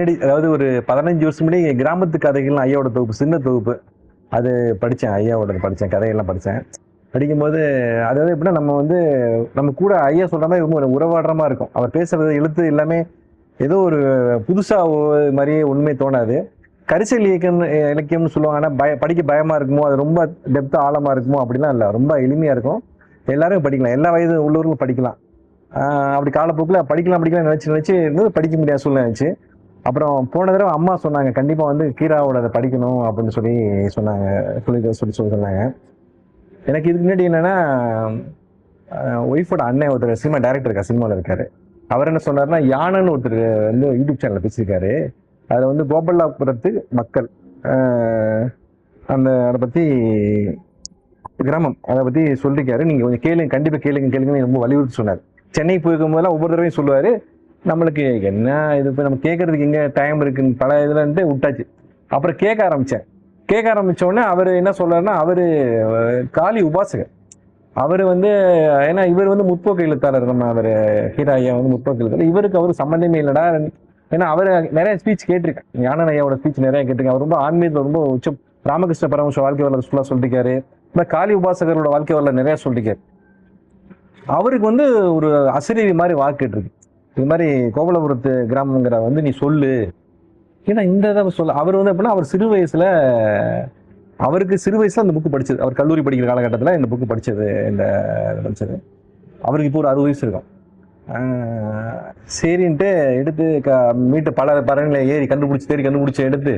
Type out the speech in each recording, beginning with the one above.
அதாவது ஒரு 15 வருஷம் முன்னாடி கிராமத்து கதைகள்லாம் ஐயாவோட தொகுப்பு, சின்ன தொகுப்பு. அது படித்தேன், ஐயாவோட படித்தேன், கதையெல்லாம் படித்தேன். படிக்கும்போது அதாவது எப்படின்னா நம்ம வந்து நம்ம கூட ஐயா சொல்ற மாதிரி ரொம்ப ஒரு உறவாடுற மாதிரி இருக்கும். அவர் பேசுறது எழுத்து எல்லாமே ஏதோ ஒரு புதுசா மாதிரியே உண்மை தோணாது. கரிசல் இலக்கியம்னு சொல்லுவாங்க. ஆனா படிக்க பயமா இருக்குமோ, அது ரொம்ப டெப்த் ஆழமா இருக்குமோ அப்படிலாம் இல்லை. ரொம்ப எளிமையா இருக்கும். எல்லாரும் படிக்கலாம், எல்லா வயது உள்ளவர்களும் படிக்கலாம். அப்படி காலப்போக்கில் படிக்கலாம் படிக்கலாம் நினைச்சு இருந்தது, படிக்க முடியாத சூழ்நிலை இருந்துச்சு. அப்புறம் போன தடவை அம்மா சொன்னாங்க, கண்டிப்பா வந்து கீராவோட அதை படிக்கணும் அப்படின்னு சொல்லி சொன்னாங்க, சொல்லி சொன்னாங்க. எனக்கு இதுக்கு முன்னாடி என்னன்னா, ஒய்ஃபோட அண்ணன் ஒருத்தர் சினிமா டைரக்டர் இருக்கா, சினிமாவில் இருக்காரு. அவர் என்ன சொன்னார்னா, யானைன்னு ஒருத்தர் வந்து யூடியூப் சேனல்ல பேசியிருக்காரு. அதில் வந்து கோபல்லாபுரத்து மக்கள் அதை பற்றி கிராமம் அதை பற்றி சொல்லியிருக்காரு. நீங்கள் கொஞ்சம் கேளுங்க, கண்டிப்பாக கேளுங்கன்னு ரொம்ப வலியுறுத்தி சொன்னார். சென்னை போயிருக்கும் போதெல்லாம் ஒவ்வொரு தடவையும் சொல்லுவார். நம்மளுக்கு என்ன இது இப்போ நம்ம கேட்கறதுக்கு எங்கே டைம் இருக்குன்னு பல இதுலன்ட்டு விட்டாச்சு. அப்புறம் கேட்க ஆரம்பித்தோடனே அவர் என்ன சொல்றாருன்னா, அவர் காளி உபாசகர். அவர் வந்து ஏன்னா இவர் வந்து முற்போக்கு எழுத்தாளர், நம்ம அவர் ஹீரா ஐயா வந்து முற்போக்கு எழுத்தாளர். இவருக்கு அவர் சம்மந்தமே இல்லைடா. ஏன்னா அவர் நிறைய ஸ்பீச் கேட்டிருக்கேன், ஞான ஐயாவோட ஸ்பீச் நிறைய கேட்டிருக்கேன். அவர் ரொம்ப ஆன்மீகத்தில் ரொம்ப உச்சம். ராமகிருஷ்ண பரமஹம்ச வாழ்க்கை வரலாறு ஃபுல்லாக சொல்லிருக்காரு. இந்த காளி உபாசகரோட வாழ்க்கை வரலாறு நிறைய சொல்லிருக்காரு. அவருக்கு வந்து ஒரு அசிரியர் மாதிரி வாக்கிட்டு இருக்கு. இது மாதிரி கோபலபுரத்து கிராமங்கிற வந்து நீ சொல்லு. ஏன்னா இந்த இதை சொல்ல அவர் வந்து எப்படின்னா, அவர் அவருக்கு சிறு வயசுல அந்த புக்கு படிச்சது. அவர் கல்லூரி படிக்கிற காலகட்டத்தில் இந்த புக்கு படிச்சது. அவருக்கு இப்போ ஒரு 60 வயசு இருக்கும். சரின்ட்டு எடுத்து மீட்டு பல பறவைகளை தேடி கண்டுபிடிச்சி எடுத்து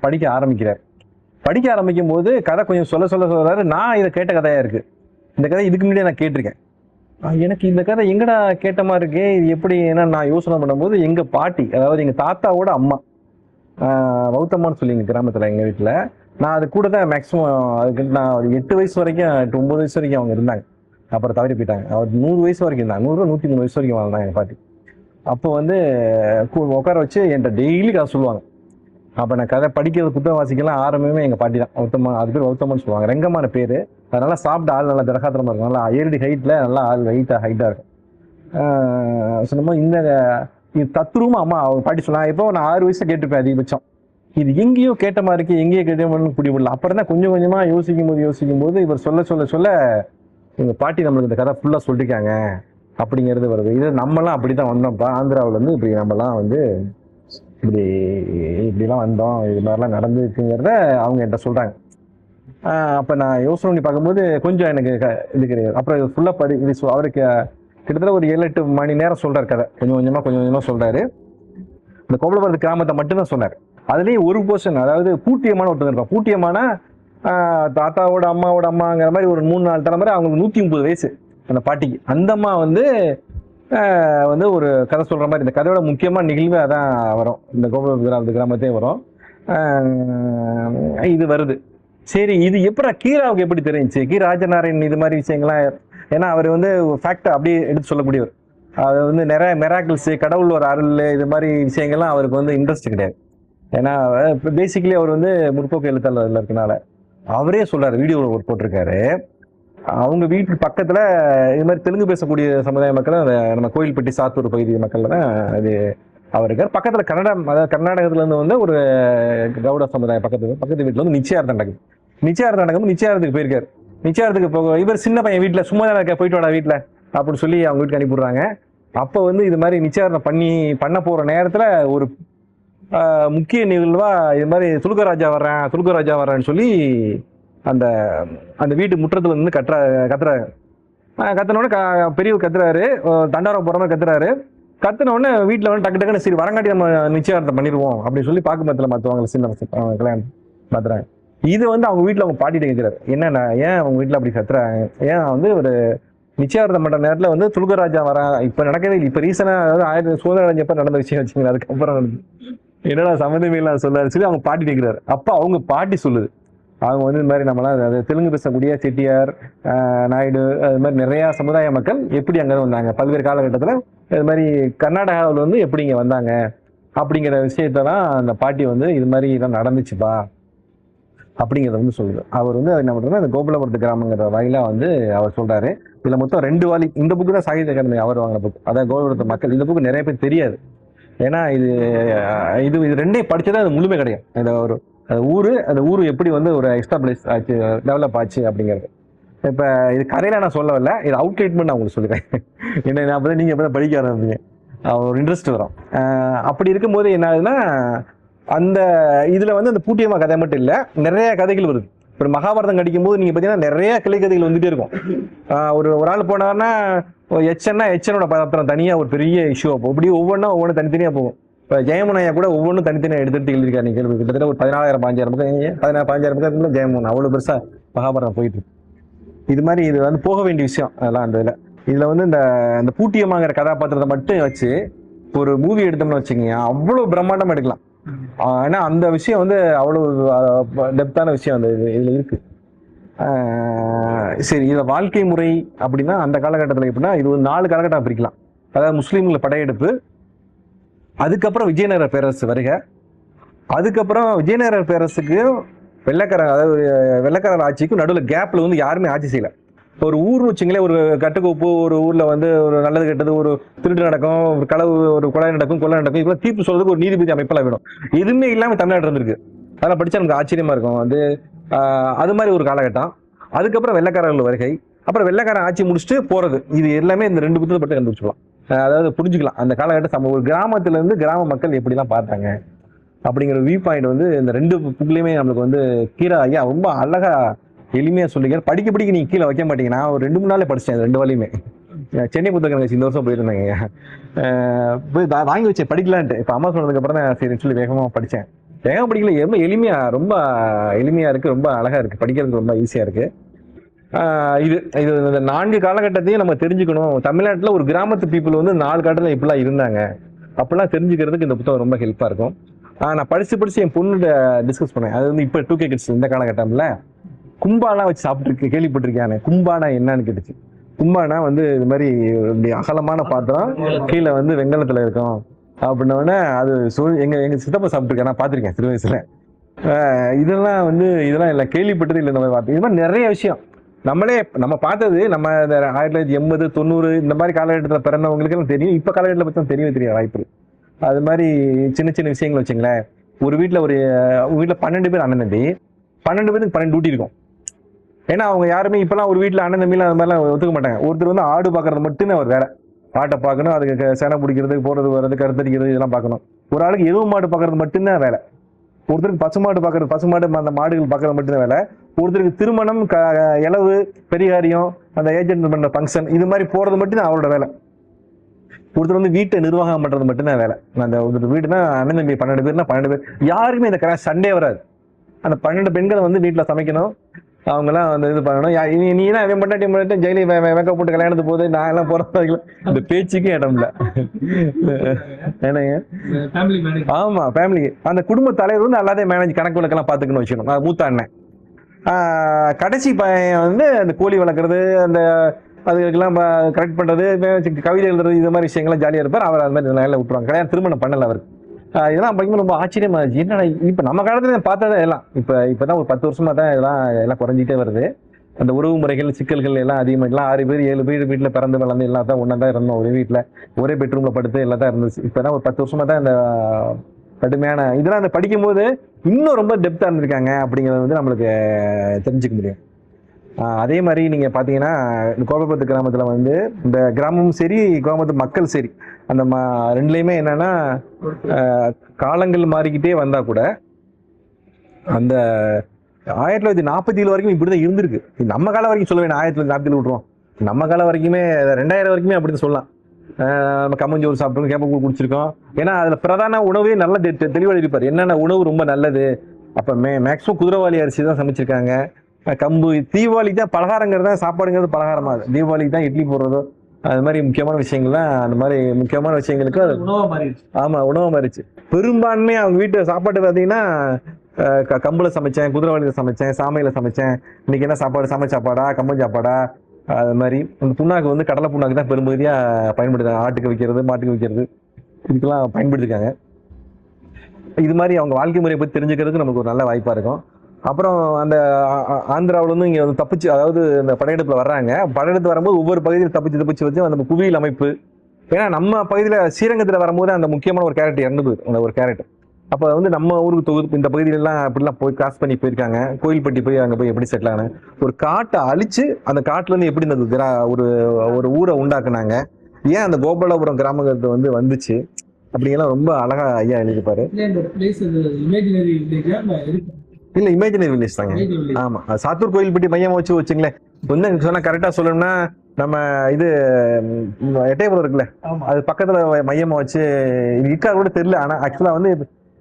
படிக்க ஆரம்பிக்கிறார். படிக்க ஆரம்பிக்கும் போது கதை கொஞ்சம் சொல்றாரு. நான் இதை கேட்ட கதையா இருக்கு. இந்த கதை இதுக்கு முன்னாடியே நான் கேட்டிருக்கேன். எனக்கு இந்த கதை எங்கடா கேட்ட மாதிரி இருக்கு, இது எப்படி ஏன்னா நான் யோசனை பண்ணும்போது எங்க பாட்டி, அதாவது எங்க தாத்தாவோட அம்மா வௌத்தம்மான்னு சொல்லி எங்க கிராமத்துல எங்க வீட்டுல, நான் அது கூட தான் மேக்சிமம் அதுக்கு நான் 8 வயசு வரைக்கும் 9 வயசு வரைக்கும் அவங்க இருந்தாங்க. அப்புறம் தவறி போயிட்டாங்க. அவர் 100 வயசு வரைக்கும் இருந்தாங்க. 103 வயசு வரைக்கும் வாழ்ந்தாங்க எங்க பாட்டி. அப்போ வந்து உட்கார வச்சு என்கிட்ட டெய்லி கதை சொல்லுவாங்க. அப்போ நான் கதை படிக்கிறது, புத்தகம் வாசிக்கலாம் ஆரம்பமே எங்கள் பாட்டி தான். அது பேர் வௌத்தம்மான்னு சொல்லுவாங்க. ரெங்கமான பேர். அதனால சாப்பிட்ட ஆள் நல்லா திரகாத்திரமா இருக்கும். நல்லா 7 ஹைட்டில் நல்லா ஆள் ஹைட்டாக இருக்கும். சொன்னமோ இது தத்ரூமா அம்மா அவங்க பாட்டி சொன்னாங்க. இப்போ நான் 6 வயசு கேட்டுப்பேன் அதிகபட்சம். இது எங்கேயோ கேட்ட மாதிரி இருக்கு, எங்கேயோ கேட்ட பிடிபடல. அப்புறம் தான் கொஞ்சம் கொஞ்சமாக யோசிக்கும் போது இவர் சொல்ல எங்கள் பாட்டி நம்மளுக்கு இந்த கதை ஃபுல்லாக சொல்லியிருக்காங்க அப்படிங்கிறது வருது. இது நம்மலாம் அப்படி தான் வந்தோம்ப்பா, ஆந்திராவில் வந்து இப்படி நம்மலாம் வந்து இப்படிலாம் வந்தோம், இது மாதிரிலாம் நடந்துருக்குங்கிறத அவங்க என்கிட்ட சொல்கிறாங்க. அப்போ நான் யோசனை பண்ணி பார்க்கும்போது கொஞ்சம் எனக்கு இது கிடையாது. அப்புறம் இது ஃபுல்லாக இது அவருக்கு கிட்டத்தட்ட ஒரு 7-8 மணி நேரம் சொல்கிறார் கதை. கொஞ்சம் கொஞ்சமாக சொல்கிறாரு. இந்த கோபலபுரத்து கிராமத்தை மட்டும்தான் சொன்னார். அதுலேயும் ஒரு போர்ஷன், அதாவது பூட்டியமான ஒருத்தர் இருப்பான். பூட்டியமான தாத்தாவோட அம்மாங்கிற மாதிரி ஒரு 3-4 தலைமுறை, அவங்களுக்கு 130 வயசு அந்த பாட்டிக்கு. அந்த அம்மா வந்து ஒரு கதை சொல்ற மாதிரி. இந்த கதையோட முக்கியமான நிகழ்வு அதான் வரும், இந்த கோபலபுரத்து கிராமத்தே வரும். இது வருது. சரி, இது எப்படி கீராவுக்கு எப்படி தெரிஞ்சிச்சு? கீ ராஜநாராயணன் இது மாதிரி விஷயங்கள்லாம், ஏன்னா அவர் வந்து ஃபேக்டை அப்படியே எடுத்து சொல்லக்கூடியவர். அது வந்து நிறைய மெராக்கிள்ஸ், கடவுள் ஒரு அருள், இது மாதிரி விஷயங்கள்லாம் அவருக்கு வந்து இன்ட்ரெஸ்ட் கிடையாது. ஏன்னா பேசிக்கலி அவர் வந்து முற்போக்கு எழுத்தாளர்ல இருக்கனால அவரே சொல்றாரு, வீடியோ போட்டிருக்காரு. அவங்க வீட்டு பக்கத்துல இது மாதிரி தெலுங்கு பேசக்கூடிய சமுதாய மக்கள், நம்ம கோயில்பட்டி சாத்தூர் பகுதி மக்கள் தான் இது அவர் இருக்கார். பக்கத்துல அதாவது கர்நாடகத்துல இருந்து வந்து ஒரு கவுட சமுதாய பக்கத்து வீட்டுல வந்து நிச்சயார்த்தம் நடக்கும். நிச்சயார்த்தத்துக்கு போயிருக்காரு. நிச்சயார்த்தத்துக்கு போக இவர் சின்ன பையன் வீட்டுல சும்மா தான் இருக்க, போயிட்டு வாடா வீட்டுல அப்படின்னு சொல்லி அவங்க வீட்டுக்கு அனுப்பிடுறாங்க. அப்ப வந்து இது மாதிரி நிச்சயார்த்தம் பண்ண போற நேரத்துல ஒரு முக்கிய நிகழ்வா இது மாதிரி துலுக்கராஜா வர்றேன்னு சொல்லி அந்த வீட்டு முற்றத்துல இருந்து கத்துறாரு. கத்தினோடனே பெரியவர் கத்துறாரு, தண்டாரம் போற மாதிரி கத்தினோடனே வீட்டுல வந்து டக்குன்னு சரி வரங்காட்டி நம்ம நிச்சயார்த்தம் பண்ணிடுவோம் அப்படின்னு சொல்லி பாக்குமரத்துல மாத்துவாங்க, சின்ன கல்யாணம் மாத்துறாங்க. இது வந்து அவங்க வீட்டுல அவங்க பாட்டிட்டு கேட்கிறாரு, என்னன்னா ஏன் அவங்க வீட்டுல அப்படி கத்துறாங்க, ஏன் வந்து ஒரு நிச்சயார்த்தம் பண்ற நேரத்துல வந்து துலுக்கராஜா இப்ப நடக்கவே இல்லை, இப்ப ரீசனா அதாவது சுதந்திரம் அடைஞ்சப்ப நடந்த விஷயம் வச்சுங்களா, அதுக்கப்புறம் என்னடா சம்மந்தமே இல்லாத சொல்லாரு சொல்லி அவங்க பாட்டி கேட்கிறாரு. அப்ப அவங்க பாட்டி சொல்லுது, அவங்க வந்து இந்த மாதிரி நம்மளாம் தெலுங்கு பேசக்கூடிய செட்டியார், நாயுடு, அது மாதிரி நிறைய சமுதாய மக்கள் எப்படி அங்கே வந்தாங்க, பல்வேறு காலகட்டத்தில் இது மாதிரி கர்நாடகாவில் வந்து எப்படி இங்கே வந்தாங்க அப்படிங்கிற விஷயத்தான் அந்த பாட்டி வந்து இது மாதிரி இதான் நடந்துச்சுப்பா அப்படிங்கிறத வந்து சொல்லுது. அவர் வந்து என்ன பண்றாரு, அந்த கோபலபுரத்து கிராமங்கிற வாயிலா வந்து அவர் சொல்றாரு. இதுல மொத்தம் 2 வாலி. இந்த புக்கு தான் சாகித்ய அகாடமி அவர் வாங்கின புக். அதான் கோபலபுரத்து மக்கள். இந்த புக்கு நிறைய பேர் தெரியாது. ஏன்னா இது இது இது ரெண்டையும் படிச்சதா அது முழுமை கிடையாது. இந்த ஒரு அந்த ஊர் எப்படி வந்து ஒரு எஸ்டாப்ளிஷ் ஆச்சு, டெவலப் ஆச்சு அப்படிங்கிறது. இப்ப இது கதையில நான் சொல்ல வரல, இது அவுட்லைட்மெண்ட் நான் உங்களுக்கு சொல்லுறேன். என்ன அப்பதான் நீங்க எப்பதான் படிக்க ஆரம்பிங்க, ஒரு இன்ட்ரெஸ்ட் வரும். அப்படி இருக்கும்போது என்ன ஆகுதுன்னா, அந்த இதுல வந்து அந்த பூட்டியம்மா கதை மட்டும் இல்ல, நிறைய கதைகள் வருது. ஒரு மகாபாரதம் கடிக்கும் போது நீங்க பாத்தீங்கன்னா நிறைய கிளை கதைகள் வந்துட்டே இருக்கும். ஒரு ஆள் போனாருன்னா எச்சனோட பாத்திரம் தனியா ஒரு பெரிய இஷ்யூ அப்போ இப்படி ஒவ்வொன்றும் தனித்தனியா போகும். இப்போ ஜெயமுனையா கூட ஒவ்வொன்றும் தனித்தனியாக எடுத்து எழுதியிருக்காரு. நீங்க கிட்டத்தட்ட ஒரு 14,000 15,000 பக்கம் 15,000 பக்கம் ஜெயமோகன் அவ்வளவு பெருசா மகாபாரதம் போயிட்டு இருக்கு. இது மாதிரி இது வந்து போக வேண்டிய விஷயம் அதெல்லாம். அந்த இதுல வந்து இந்த பூட்டியம்மாங்கிற கதாபாத்திரத்தை மட்டும் வச்சு ஒரு மூவி எடுத்தோம்னு வச்சுக்கோங்க, அவ்வளவு பிரம்மாண்டமா எடுக்கலாம். ஏன்னா அந்த விஷயம் வந்து அவ்வளவு டெப்தான விஷயம் அந்த இதுல இருக்கு. சரி, இதை வாழ்க்கை முறை அப்படின்னா அந்த காலகட்டத்தில் எப்படின்னா இது ஒரு 4 காலகட்டம் பிரிக்கலாம். அதாவது முஸ்லீம்களை படையெடுப்பு, அதுக்கப்புறம் விஜயநகர பேரரசு வருக, அதுக்கப்புறம் விஜயநகர பேரரசுக்கு வெள்ளைக்காரர் ஆட்சிக்கும் நடுவில் கேப்ல வந்து யாருமே ஆட்சி செய்யல. ஒரு ஊர்னு வச்சுங்களேன், ஒரு கட்டுக்கோப்பு, ஒரு ஊர்ல வந்து ஒரு நல்லது கெட்டது, ஒரு திருட்டு நடக்கும், ஒரு களவு, ஒரு கொலை நடக்கும், கொலை நடக்கும், இதெல்லாம் தீர்ப்பு சொல்றதுக்கு ஒரு நீதிபதி அமைப்பெல்லாம் வேணும். எதுவுமே இல்லாம தமிழ்நாடு இருந்திருக்கு. அதெல்லாம் படிச்சா நமக்கு ஆச்சரியமா இருக்கும். வந்து அது மாதிரி ஒரு காலகட்டம். அதுக்கப்புறம் வெள்ளைக்காரர்கள் வருகை, அப்புறம் வெள்ளைக்காரன் ஆட்சி முடிச்சுட்டு போறது. இது எல்லாமே இந்த 2 புத்தகத்தை பற்றி கண்டுபிடிச்சிக்கலாம். அதாவது புரிஞ்சுக்கலாம் அந்த காலகட்டம் ஒரு கிராமத்துல இருந்து கிராம மக்கள் எப்படிலாம் பார்த்தாங்க அப்படிங்கிற வியூ பாயிண்ட் வந்து இந்த 2 புக்லயுமே நம்மளுக்கு வந்து கீரா ஐயா ரொம்ப அழகா எளிமையா சொல்லிக்க. படிக்க நீங்க கீழே வைக்க மாட்டீங்க. நான் ஒரு 2-3 நாளே படிச்சேன் 2 வாலியுமே. சென்னை புத்தக கண்காட்சி இந்த வருஷம் போயிருந்தாங்க. போய் வாங்கி வச்சேன் படிக்கலான்ட்டு. இப்ப அம்மா சொன்னதுக்கு அப்புறம் தான் சரி சொல்லி வேகமா படிச்சேன். வேகம் படிக்கல, ரொம்ப எளிமையா, ரொம்ப எளிமையா இருக்கு, ரொம்ப அழகா இருக்கு, படிக்கிறதுக்கு ரொம்ப ஈஸியா இருக்கு. இது இந்த 4 காலகட்டத்தையும் நம்ம தெரிஞ்சுக்கணும். தமிழ்நாட்டுல ஒரு கிராமத்து பீப்புள் வந்து 4 காலத்துல இப்படிலாம் இருந்தாங்க அப்படிலாம் தெரிஞ்சுக்கிறதுக்கு இந்த புத்தகம் ரொம்ப ஹெல்ப்பா இருக்கும். நான் படிச்சு என் பொண்ணு டிஸ்கஸ் பண்ணேன். அது வந்து இப்ப 2K கிட்ஸ் இந்த காலகட்டம்ல கும்பாலாம் வச்சு சாப்பிட்டு கேள்விப்பட்டிருக்கேன். கும்பானா என்னன்னு கேட்டுச்சு. கும்பானா வந்து இது மாதிரி இப்படி அகலமான பாத்திரம், கீழே வந்து வெங்கலத்துல இருக்கும் அப்படின்னோடனே அது எங்க சித்தப்பா சாப்பிட்டுருக்கேன், நான் பார்த்துருக்கேன் சிறு வயசுல. இதெல்லாம் இல்லை, கேள்விப்பட்டது இல்லை. நம்ம பார்த்து இது மாதிரி நிறைய விஷயம் நம்ம பார்த்தது நம்ம 1980 90 இந்த மாதிரி காலகட்டத்தில் பிறந்தவங்களுக்கு எல்லாம் தெரியும். இப்ப காலகட்டத்தில் பற்றி தெரிய வாய்ப்பு. அது மாதிரி சின்ன சின்ன விஷயங்கள் வச்சுங்களேன். ஒரு வீட்டுல உங்க வீட்டுல 12 பேர் அண்ணன் தம்பி, 12 பேருக்கு 12 டியூட்டி இருக்கும். ஏன்னா அவங்க யாருமே இப்பெல்லாம் ஒரு வீட்டுல அண்ணன் தம்பிலாம் அது மாதிரிலாம் ஒத்துக்க மாட்டாங்க. ஒருத்தர் வந்து ஆடு பாக்குறது மட்டும்தான் அவர் வேலை. ஆட்டை பார்க்கணும், அதுக்கு சேனை பிடிக்கிறது, போறது வர்றது, கருத்தடிக்கிறது, இதெல்லாம் பார்க்கணும். ஒரு ஆளுக்கு எருவு மாடு பாக்குறது மட்டும்தான் வேலை. ஒருத்தருக்கு பசுமாடு பாக்குறது, பசுமாடு அந்த மாடுகள் பாக்குறது மட்டும்தான் வேலை. ஒருத்தருக்கு திருமணம், இளவு, பெரிகாரியம், அந்த ஏஜென்ட் பண்ற ஃபங்க்ஷன், இது மாதிரி போறது மட்டும்தான் அவரோட வேலை. ஒருத்தர் வந்து வீட்டை நிர்வாகம் பண்றது மட்டும்தான் வேலை. அந்த ஒரு வீடுனா அண்ணன் தம்பி 12 பேர்னா 12 பேர் யாருக்குமே இந்த சண்டே வராது. அந்த 12 பெண்களை வந்து வீட்டுல சமைக்கணும், அவங்க எல்லாம் வந்து இது பண்ணணும். நீ எல்லாம் பண்ணாட்டி ஜெயிலி மேக்கப் போட்டு கல்யாணத்துக்கு போகுது, நான் எல்லாம் போறதுல இந்த பேச்சுக்கும் இடம் இல்லை. என்னங்க, ஆமா, ஃபேமிலிக்கு அந்த குடும்ப தலைவர் வந்து எல்லாத்தையும் மேனேஜ் கணக்கு விளக்கெல்லாம் பாத்துக்கணும் வச்சுக்கணும். மூத்த அண்ணன். கடைசி பையன் வந்து அந்த கோழி வளர்க்குறது, அந்த அதுக்கெல்லாம் கரெக்ட் பண்றது, கவிதை எழுதுறது, இது மாதிரி விஷயங்கள்லாம் ஜாலியா இருப்பார். அவர் அது மாதிரி நல்லா விட்டுருவாங்க. கல்யாணம் திருமணம் பண்ணல அவருக்கு. இதெல்லாம் படிக்கும்போது ரொம்ப ஆச்சரியமா இருந்துச்சு. என்னடா இப்ப நம்ம காலத்துல பார்த்ததே எல்லாம் இப்பதான் ஒரு 10 வருஷமா தான் எல்லாம் குறைஞ்சிட்டே வருது. அந்த உறவு முறைகள், சிக்கல்கள் எல்லாம் அதிகமா, எல்லாம் 6 பேர் 7 பேர் வீட்டுல பிறந்து வளர்ந்து எல்லாம் தான் ஒன்னா தான் இருந்தோம். ஒரே வீட்டுல ஒரே பெட்ரூம்ல படுத்து எல்லாம் தான் இருந்துச்சு. இப்பதான் ஒரு 10 வருஷமா தான் இந்த கடுமையான இதெல்லாம் அந்த படிக்கும் போது இன்னும் ரொம்ப டெப்தா இருந்திருக்காங்க அப்படிங்கறது வந்து நம்மளுக்கு தெரிஞ்சுக்க முடியும். அதே மாதிரி நீங்க பாத்தீங்கன்னா இந்த கோபபத்து கிராமத்துல வந்து இந்த கிராமமும் சரி, கோபபத்து மக்கள் சரி, அந்த ரெண்டுலயுமே என்னன்னா காலங்கள் மாறிக்கிட்டே வந்தா கூட அந்த 1947 வரைக்கும் இப்படிதான் இருந்திருக்கு. நம்ம காலம் வரைக்கும் சொல்ல வேண்டாம், 1947 விட்டுருவோம். நம்ம காலம் வரைக்குமே 2000 வரைக்குமே அப்படிதான் சொல்லலாம். நம்ம கம்மஞ்சோறு சாப்பிட்டோம், கேப்பக்கூழ் குடிச்சிருக்கோம். ஏன்னா அதுல பிரதான உணவே நல்ல தெளிவாக இருப்பார். என்னென்ன உணவு ரொம்ப நல்லது. அப்ப மேக்சிமம் குதிரைவாளி அரிசி தான் சமைச்சிருக்காங்க. கம்பு, தீபாவளிக்கு தான் பலகாரங்கிறது தான், சாப்பாடுங்கிறது பலகாரமா. தீபாவளிக்கு தான் இட்லி போடுறதோ, அது மாதிரி முக்கியமான விஷயங்கள்லாம் அந்த மாதிரி முக்கியமான விஷயங்களுக்கு ஆமா உணவா மாறிச்சு. பெரும்பான்மையா அவங்க வீட்டு சாப்பாடு பார்த்தீங்கன்னா கம்புல சமைச்சேன், குதிரைவாளியில சமைச்சேன், சாமையில சமைச்சேன், இன்னைக்கு என்ன சாப்பாடு, சமைச்ச சாப்பாடா, கம்பு சாப்பாடா, அது மாதிரி. அந்த புண்ணாக்கு வந்து கடலை புண்ணாக்கு தான் பெரும்பகுதியா பயன்படுத்தாங்க. ஆட்டுக்கு வைக்கிறது, மாட்டுக்கு வைக்கிறது, இதுக்கெல்லாம் பயன்படுத்திருக்காங்க. இது மாதிரி அவங்க வாழ்க்கை முறையை பற்றி தெரிஞ்சுக்கிறதுக்கு நமக்கு ஒரு நல்ல வாய்ப்பா இருக்கும். அப்புறம் அந்த ஆந்திராவில இருந்து இங்க தப்பிச்சு, அதாவது இந்த படையெடுப்புல வர்றாங்க. படையெடுத்து வரும்போது ஒவ்வொரு பகுதியில் தப்பிச்சு வச்சு அந்த புவியியல் அமைப்பு, ஏன்னா நம்ம பகுதியில் ஸ்ரீரங்கத்தில் வரும்போது அந்த முக்கியமான ஒரு கேரக்டர் இறந்து போகுது, அந்த ஒரு கேரக்டர். அப்போ வந்து நம்ம ஊருக்கு தொகுதி இந்த பகுதியிலலாம் அப்படிலாம் போய் கிராஸ் பண்ணி போயிருக்காங்க. கோயில்பட்டி போய் அங்கே போய் எப்படி செட்டில் ஆனாங்க, ஒரு காட்டை அழிச்சு அந்த காட்டுலேருந்து எப்படி இந்த ஒரு ஒரு ஊரை உண்டாக்குனாங்க, ஏன் அந்த கோபாலபுரம் கிராமத்தை வந்து வந்துச்சு அப்படிங்கலாம் ரொம்ப அழகா ஐயா எழுதியிருப்பாரு. இல்ல இமேஜினரி வில்லேஜ் தாங்க. ஆமா, சாத்தூர் கோயில்பட்டி மையமா வச்சு வச்சுங்களேன். வந்து சொன்னா கரெக்டா சொல்லணும்னா நம்ம இது எட்டயபுரம் இருக்குல்ல, அது பக்கத்துல மையமா வச்சு இருக்கா கூட தெரியல. ஆனா ஆக்சுவலா வந்து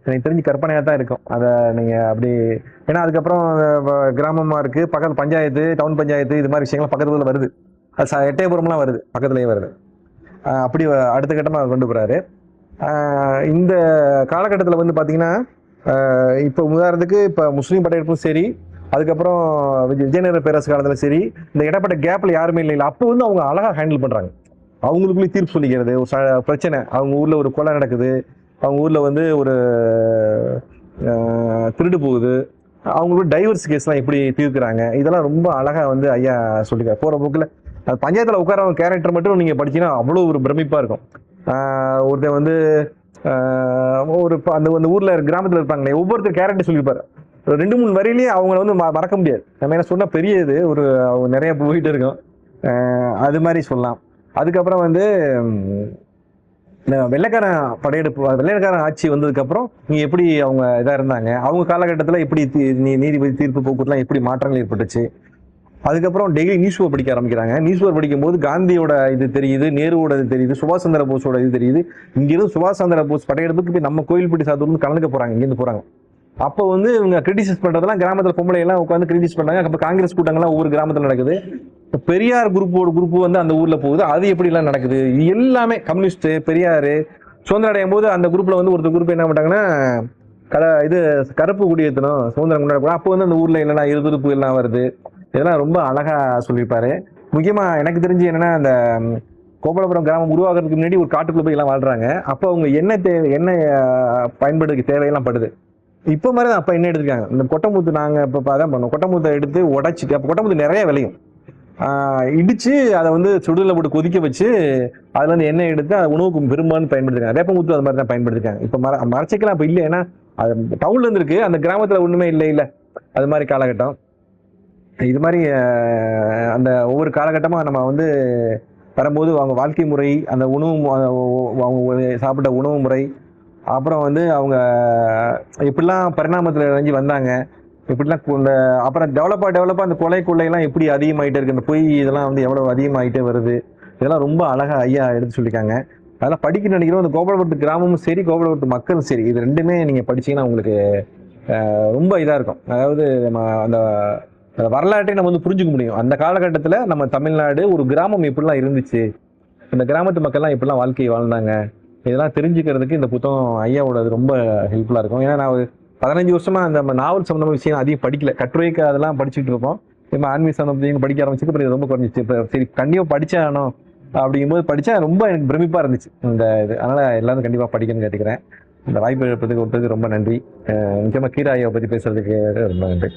எனக்கு தெரிஞ்சு கற்பனையா தான் இருக்கும். அதை நீங்க அப்படி, ஏன்னா அதுக்கப்புறம் கிராமமா இருக்கு, பக்கத்துல பஞ்சாயத்து, டவுன் பஞ்சாயத்து, இது மாதிரி விஷயங்கள் பக்கத்துல வருது. அது எட்டயபுரம்லாம் வருது, பக்கத்துலயே வருது. அப்படி அடுத்த கட்டமா கொண்டு போறாரு. இந்த காலகட்டத்தில் வந்து பாத்தீங்கன்னா இப்போ உதாரணத்துக்கு இப்போ முஸ்லீம் படையெடுப்பும் சரி, அதுக்கப்புறம் விஜயநகர பேரரசு காலத்தில் சரி, இந்த இடப்பட்ட கேப்ல யாருமே இல்லை. அப்போ வந்து அவங்க அழகா ஹேண்டில் பண்றாங்க. அவங்களுக்குள்ளே தீர்ப்பு சொல்லிக்கிறது, ஒரு பிரச்சனை, அவங்க ஊர்ல ஒரு கொலை நடக்குது, அவங்க ஊர்ல வந்து ஒரு திருடு போகுது, அவங்களுக்கு டைவர்ஸ் கேஸ்லாம் எப்படி தீர்க்குறாங்க, இதெல்லாம் ரொம்ப அழகா வந்து ஐயா சொல்லிக்கிறார். போற போக்கில் பஞ்சாயத்துல உட்காரவங்க கேரக்டர் மட்டும் நீங்க படிச்சீங்கன்னா அவ்வளோ ஒரு பிரமிப்பா இருக்கும். ஒருத்தர் வந்து ஒரு அந்த ஊர்ல கிராமத்துல இருப்பாங்களே, ஒவ்வொருத்தர் கேரக்டர் சொல்லியிருப்பாரு. 2-3 வரையிலேயே அவங்கள வந்து மறக்க முடியாது. நம்ம என்ன சொன்னா பெரிய இது ஒரு நிறைய போயிட்டு இருக்கோம். அது மாதிரி சொல்லலாம். அதுக்கப்புறம் வந்து வெள்ளைக்காரன் படையெடுப்பு, வெள்ளைக்காரன் ஆட்சி வந்ததுக்கு அப்புறம் நீங்க எப்படி அவங்க இதா இருந்தாங்க, அவங்க காலகட்டத்தில் எப்படி நீதிபதி தீர்ப்பு போக்குவரத்துலாம் எப்படி மாற்றங்கள் ஏற்பட்டுச்சு. அதுக்கப்புறம் டெய்லி நியூஸ் பேப்பர் படிக்க ஆரம்பிக்கிறாங்க. நியூஸ் பேப்பர் படிக்கும் போது காந்தியோட இது தெரியுது, நேருவோட இது தெரியுது, சுபாஷ் சந்திர போஸோட இது தெரியுது. இங்கிருந்து சுபாஷ் சந்திர போஸ் படையெடுப்புக்கு போய் நம்ம கோயில்பட்டி சாத்தூர்ந்து கலந்துக்க போறாங்க, இங்கிருந்து போறாங்க. அப்போ வந்து இவங்க கிரிட்டிசைஸ் பண்றதெல்லாம் கிராமத்தில் பொம்பளை எல்லாம் உட்காந்து கிரிட்டிசைஸ் பண்ணாங்க. அப்போ காங்கிரஸ் கூட்டங்கள்லாம் ஒவ்வொரு கிராமத்தில் நடக்குது. பெரியார் குரூப் வந்து அந்த ஊர்ல போகுது, அது எப்படி எல்லாம் நடக்குது, எல்லாமே கம்யூனிஸ்ட் பெரியாரு சுதந்திரம் அடையும் போது அந்த குரூப்ல வந்து ஒருத்தர் குரூப் என்ன பண்ணாங்கன்னா இது கருப்பு குடியேற்றணும், சுதந்திரம் கொண்டாட. அப்போ வந்து அந்த ஊர்ல என்னன்னா இருதுருப்பு எல்லாம் வருது. இதெல்லாம் ரொம்ப அழகா சொல்லியிருப்பாரு. முக்கியமா எனக்கு தெரிஞ்சு என்னன்னா, அந்த கோபாலபுரம் கிராமம் உருவாகிறதுக்கு முன்னாடி ஒரு காட்டுக்குள்ள போய் எல்லாம் வாழ்றாங்க. அப்போ அவங்க எண்ணெய் பயன்படுறதுக்கு தேவையெல்லாம் படுது. இப்போ மாதிரி தான் அப்போ என்ன எடுத்துருக்காங்க, இந்த கொட்டமுத்து நாங்கள் இப்போ தான் பண்ணோம். கொட்டமுத்தை எடுத்து உடைச்சிட்டு, அப்போ கொட்டமுத்து நிறைய விளையும், இடிச்சு அதை வந்து சுடுதல போட்டு கொதிக்க வச்சு அதுல இருந்து எண்ணெய் எடுத்து அதை உணவுக்கு பெரும்பாலும் பயன்படுத்திருக்காங்க. வேப்பமுத்து அது மாதிரி தான் பயன்படுத்திருக்காங்க. இப்போ மரச்சைக்கெல்லாம் இப்போ இல்லை, ஏன்னா அது டவுன்ல இருந்து இருக்கு, அந்த கிராமத்துல ஒண்ணுமே இல்லை. அது மாதிரி காலகட்டம். இது மாதிரி அந்த ஒவ்வொரு காலகட்டமா நம்ம வந்து வரும்போது அவங்க வாழ்க்கை முறை, அந்த உணவு, அவங்க சாப்பிட்ட உணவு முறை, அப்புறம் வந்து அவங்க எப்படிலாம் பரிணாமத்தில் இறங்கி வந்தாங்க, இப்படிலாம் இந்த அப்புறம் டெவலப்பா அந்த கொள்ளையெல்லாம் எப்படி அதிகமாயிட்டே இருக்கு, இந்த பொய் இதெல்லாம் வந்து எவ்வளவு அதிகமாயிட்டே வருது, இதெல்லாம் ரொம்ப அழகா ஐயா எடுத்து சொல்லியிருக்காங்க. அதெல்லாம் படிக்க நினைக்கிறோம். அந்த கோபாலபுரத்து கிராமமும் சரி, கோபாலபுரத்து மக்களும் சரி, இது ரெண்டுமே நீங்க படிச்சீங்கன்னா உங்களுக்கு ரொம்ப இதா இருக்கும். அதாவது நம்ம அந்த வரலாற்றை நம்ம வந்து புரிஞ்சுக்க முடியும். அந்த காலகட்டத்தில் நம்ம தமிழ்நாடு ஒரு கிராமம் எப்படிலாம் இருந்துச்சு, இந்த கிராமத்து மக்கள்லாம் எப்படிலாம் வாழ்க்கையை வாழ்ந்தாங்க, இதெல்லாம் தெரிஞ்சுக்கிறதுக்கு இந்த புத்தகம் ஐயாவோட ரொம்ப ஹெல்ப்ஃபுல்லாக இருக்கும். ஏன்னா நான் 15 வருஷமா அந்த நாவல் சம்பந்தமான விஷயம் அதிகம் படிக்கல, கட்டுரைக்கு அதெல்லாம் படிச்சுட்டு இருப்போம். இப்போ ஆன்மீக சம்பந்தம் படிக்க ஆரம்பிச்சுட்டு இப்போ ரொம்ப குறைஞ்சிச்சு. இப்போ சரி கண்டிப்பாக படிச்சானோ அப்படிங்கும்போது படித்தா ரொம்ப எனக்கு பிரமிப்பாக இருந்துச்சு இந்த இது. அதனால் எல்லாரும் கண்டிப்பாக படிக்கணும்னு கேட்டுக்கிறேன். இந்த வாய்ப்பு எடுப்பதுக்கு ரொம்ப நன்றி. முக்கியமாக கீரா ஐயாவை பற்றி பேசுறதுக்கு ரொம்ப நன்றி.